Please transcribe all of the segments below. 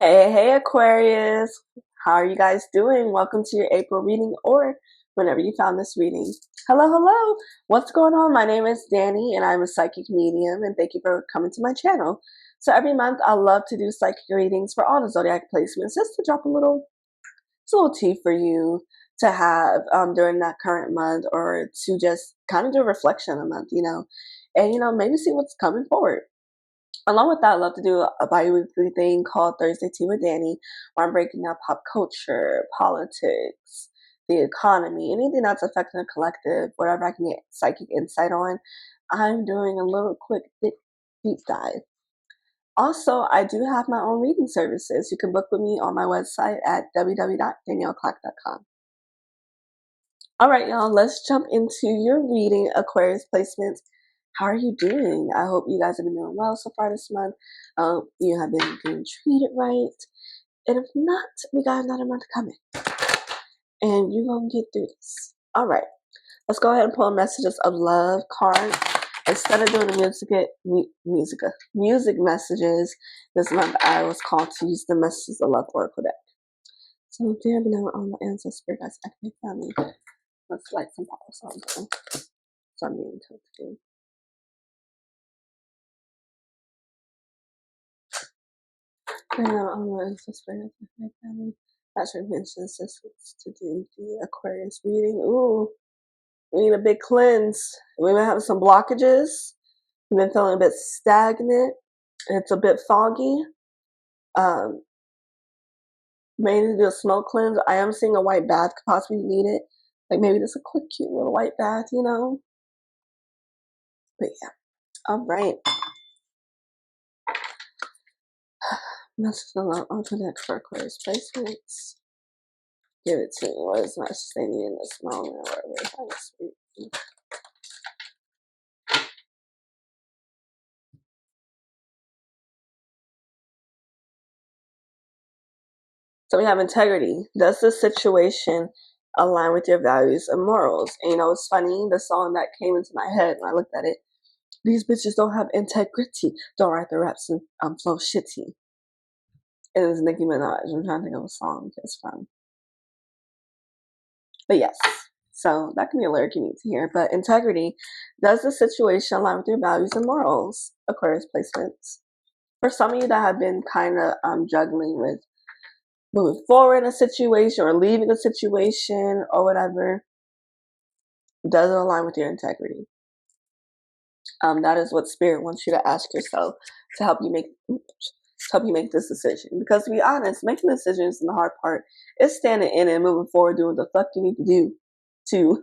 Hey, Aquarius. How are you guys doing? Welcome to your April reading or whenever you found this reading. Hello. What's going on? My name is Dani and I'm a psychic medium and thank you for coming to my channel. So every month I love to do psychic readings for all the zodiac placements just to drop a little tea for you to have during that current month or to just kind of do a reflection a month, and maybe see what's coming forward. Along with that, I love to do a bi-weekly thing called Thursday Tea with Dani, where I'm breaking down pop culture, politics, the economy, anything that's affecting the collective, whatever I can get psychic insight on. I'm doing a little quick deep dive. Also, I do have my own reading services. You can book with me on my website at www.danielleclack.com. All right, y'all, let's jump into your reading, Aquarius placements. How are you doing? I hope you guys have been doing well so far this month. You have been being treated right. And if not, we got another month coming. And you're going to get through this. All right. Let's go ahead and pull messages of love card. Instead of doing the music messages, this month I was called to use the messages of love oracle deck. So dear beloved, all my ancestors, spirit guides, activate family. Let's light some power songs. So I'm being told to do. That's your mention assistance to do the Aquarius reading. Ooh, we need a big cleanse. We might have some blockages. We've been feeling a bit stagnant. It's a bit foggy. May need to do a smoke cleanse. I am seeing a white bath could possibly be needed. Like maybe just a quick, cute little white bath, But yeah, all right. Message the love onto the next for Aquarius placements. Give it to me. What is message they need in this moment? Wherever they find this. So we have integrity. Does this situation align with your values and morals? And it's funny, the song that came into my head when I looked at it, these bitches don't have integrity. Don't write the raps and flow shitty. It is Nicki Minaj. I'm trying to think of a song it's from. But yes, so that can be a lyric you need to hear. But integrity, does the situation align with your values and morals? Aquarius placements. For some of you that have been kind of juggling with moving forward in a situation or leaving a situation or whatever, does it align with your integrity? That is what spirit wants you to ask yourself to help you make this decision. Because to be honest, making decisions is the hard part. It's standing in it and moving forward, doing what the fuck you need to do to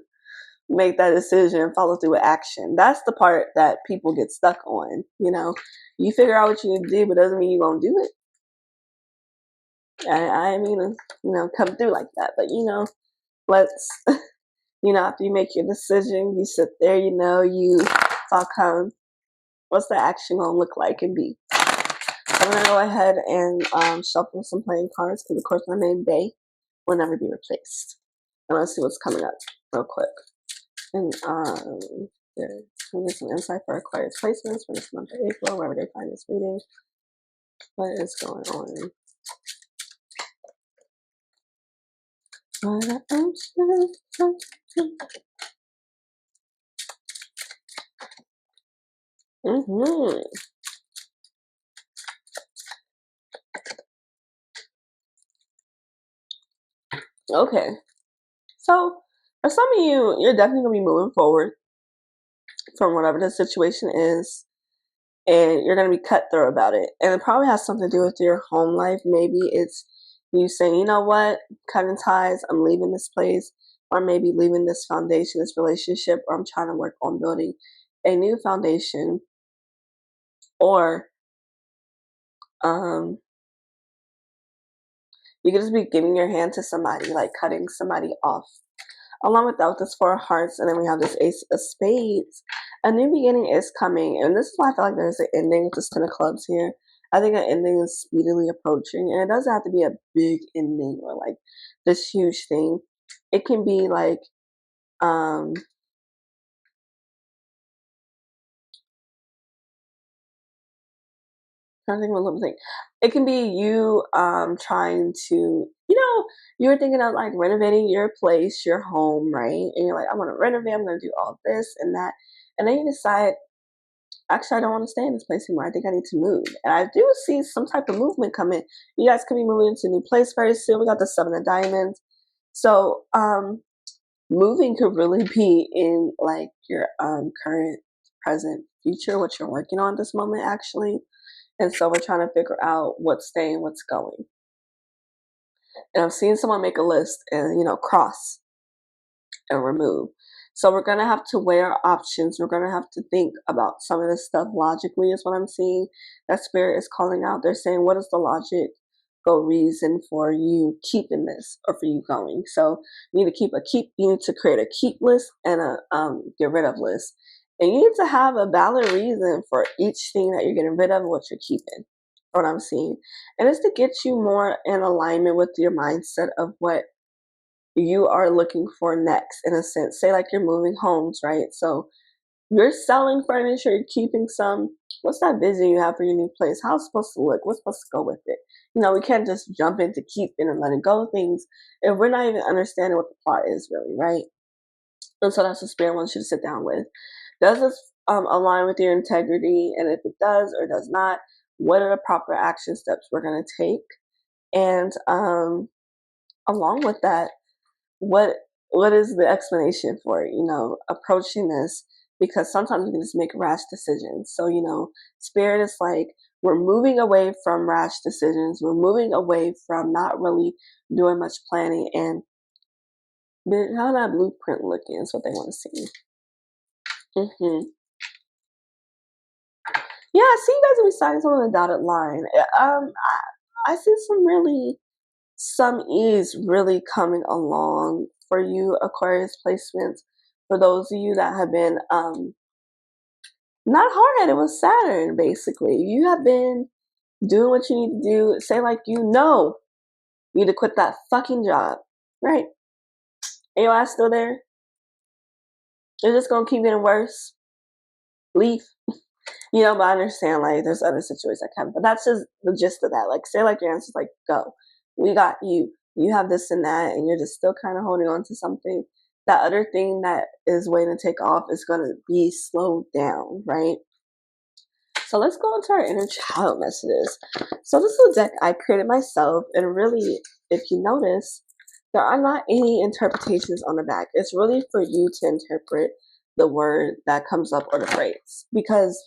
make that decision and follow through with action. That's the part that people get stuck on. You figure out what you need to do, but doesn't mean you're gonna do it. I mean, come through like that. But let's after you make your decision, you sit there, you talk home. What's the action gonna look like and be? So I'm gonna go ahead and shuffle some playing cards because of course my name Bay will never be replaced. And let's see what's coming up real quick. And there, get some insight for Aquarius placements for this month of April, wherever they find this reading. What is going on? Okay. So for some of you, you're definitely gonna be moving forward from whatever the situation is, and you're gonna be cutthroat about it. And it probably has something to do with your home life. Maybe it's you saying, you know what, cutting ties, I'm leaving this place, or maybe leaving this foundation, this relationship, or I'm trying to work on building a new foundation, or you could just be giving your hand to somebody, like cutting somebody off. Along with that, with this Four of Hearts, and then we have this Ace of Spades. A new beginning is coming, and this is why I feel like there's an ending with this Ten of Clubs here. I think an ending is speedily approaching, and it doesn't have to be a big ending or like this huge thing. It can be like, trying to think of something. It can be you trying to, you were thinking of like renovating your place, your home, right? And you're like, I want to renovate, I'm gonna do all this and that. And then you decide, actually I don't want to stay in this place anymore. I think I need to move. And I do see some type of movement coming. You guys could be moving into a new place very soon. We got the 7 of Diamonds. So moving could really be in like your current, present, future, what you're working on this moment actually. And so we're trying to figure out what's staying, what's going. And I'm seeing someone make a list and, cross and remove. So we're going to have to weigh our options. We're going to have to think about some of this stuff logically is what I'm seeing. That spirit is calling out. They're saying, what is the logical reason for you keeping this or for you going? So you need to create a keep list and a get rid of list. And you need to have a valid reason for each thing that you're getting rid of and what you're keeping. What I'm seeing. And it's to get you more in alignment with your mindset of what you are looking for next, in a sense. Say like you're moving homes, right? So you're selling furniture, you're keeping some. What's that vision you have for your new place? How's it supposed to look? What's supposed to go with it? We can't just jump into keeping and letting go of things if we're not even understanding what the plot is really, right? And so that's what spirit wants you to sit down with. Does this align with your integrity? And if it does or does not, what are the proper action steps we're going to take? And along with that, what is the explanation for approaching this? Because sometimes we can just make rash decisions. So spirit is like, we're moving away from rash decisions. We're moving away from not really doing much planning. And how that blueprint looking is what they want to see. Yeah, I see you guys are reciting some on the dotted line. I see some ease really coming along for you, Aquarius placements. For those of you that have been not hard-headed with Saturn, basically. You have been doing what you need to do. Say like you need to quit that fucking job, right? And your ass still there. It's just gonna keep getting worse. Leave. But I understand like there's other situations that come, but that's just the gist of that. Like say like your answer's like, go. We got you. You have this and that, and you're just still kind of holding on to something. That other thing that is waiting to take off is gonna be slowed down, right? So let's go into our inner child messages. So this is a deck I created myself, and really, if you notice, there are not any interpretations on the back. It's really for you to interpret the word that comes up or the phrase, because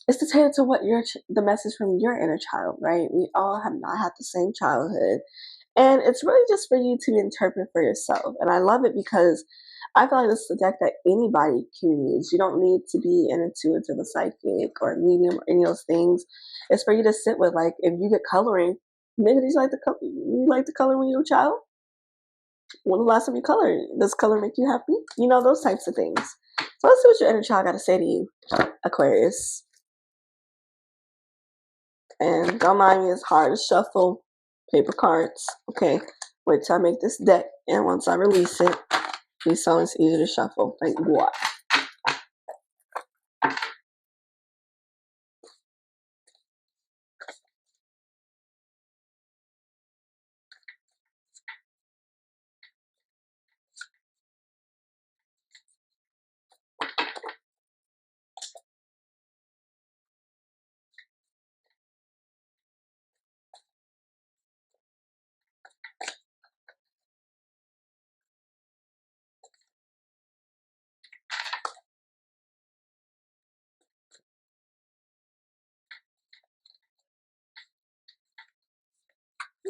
it's to tailor to what the message from your inner child, right? We all have not had the same childhood, and it's really just for you to interpret for yourself. And I love it because I feel like this is a deck that anybody can use. You don't need to be an intuitive, a psychic, or a medium, or any of those things. It's for you to sit with. Like if you get coloring, nigga, you like to color when you were a child? When the last time you colored? Does color make you happy? Those types of things. So let's see what your inner child got to say to you, Aquarius. And don't mind me, it's hard to shuffle paper cards. Okay, wait till I make this deck, and once I release it, these songs easier to shuffle. Like what?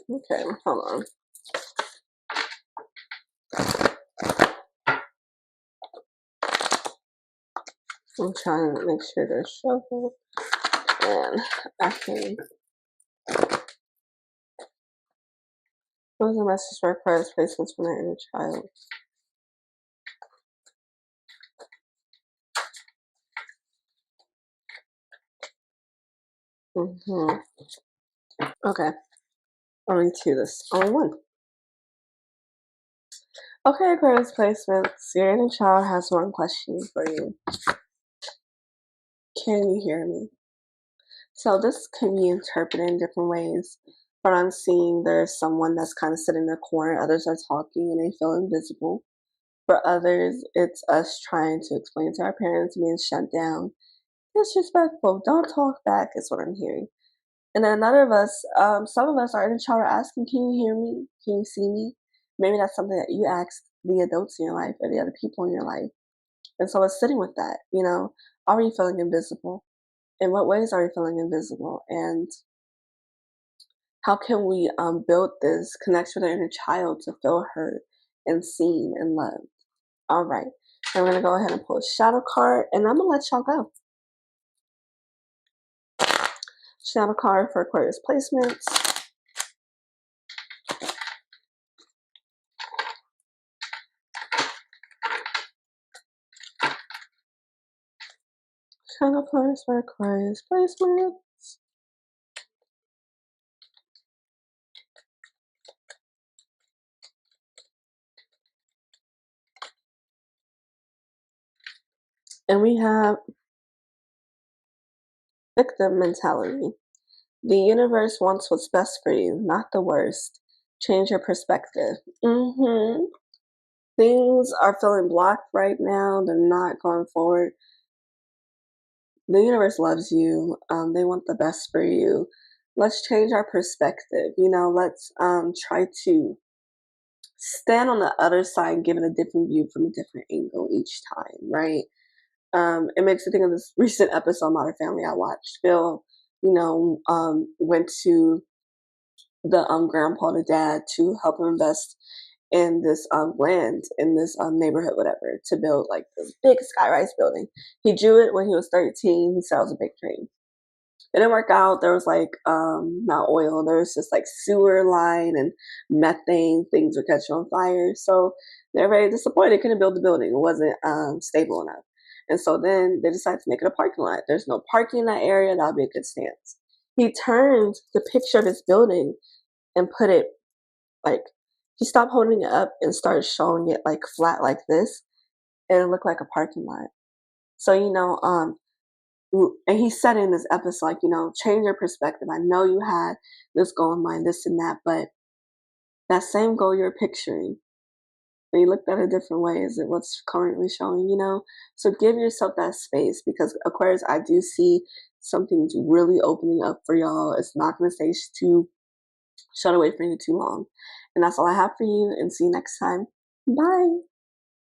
Okay, hold on. I'm trying to make sure they're shuffled, and I can. What's the message for Aquarius placements from their inner child? Okay, only two. This only one. Okay, Aquarius placements. Your inner child has one question for you. Can you hear me? So this can be interpreted in different ways. But I'm seeing there's someone that's kind of sitting in the corner, others are talking and they feel invisible. For others, it's us trying to explain to our parents being shut down. Disrespectful, don't talk back is what I'm hearing. And then another of us, some of us are in the shower asking, can you hear me? Can you see me? Maybe that's something that you asked the adults in your life or the other people in your life. And so it's sitting with that, are you feeling invisible? In what ways are you feeling invisible? And how can we build this connection with our inner child to feel heard and seen and loved? All right. I'm going to go ahead and pull a shadow card and I'm going to let y'all go. Shadow card for Aquarius placements. Shadow cards for Aquarius placements. And we have victim mentality. The universe wants what's best for you, not the worst. Change your perspective. Things are feeling blocked right now. They're not going forward. The universe loves you. They want the best for you. Let's change our perspective. Let's try to stand on the other side, give it a different view from a different angle each time, right? It makes me think of this recent episode of Modern Family I watched. Phil, went to the grandpa, the dad, to help him invest in this land in this neighborhood, whatever, to build like this big skyrise building. He drew it when he was 13. He said it was a big dream. It didn't work out. There was like not oil. There was just like sewer line and methane. Things were catching on fire. So they're very disappointed. They couldn't build the building. It wasn't stable enough. And so then they decided to make it a parking lot. There's no parking in that area. That would be a good stance. He turned the picture of his building and put it like, he stopped holding it up and started showing it like flat like this. And it looked like a parking lot. So, and he said in this episode, like, change your perspective. I know you had this goal in mind, this and that, but that same goal you're picturing, and you looked at it a different way, is it what's currently showing? So give yourself that space, because Aquarius, I do see something's really opening up for y'all. It's not going to stay too shut away from you too long. And that's all I have for you, and see you next time. Bye.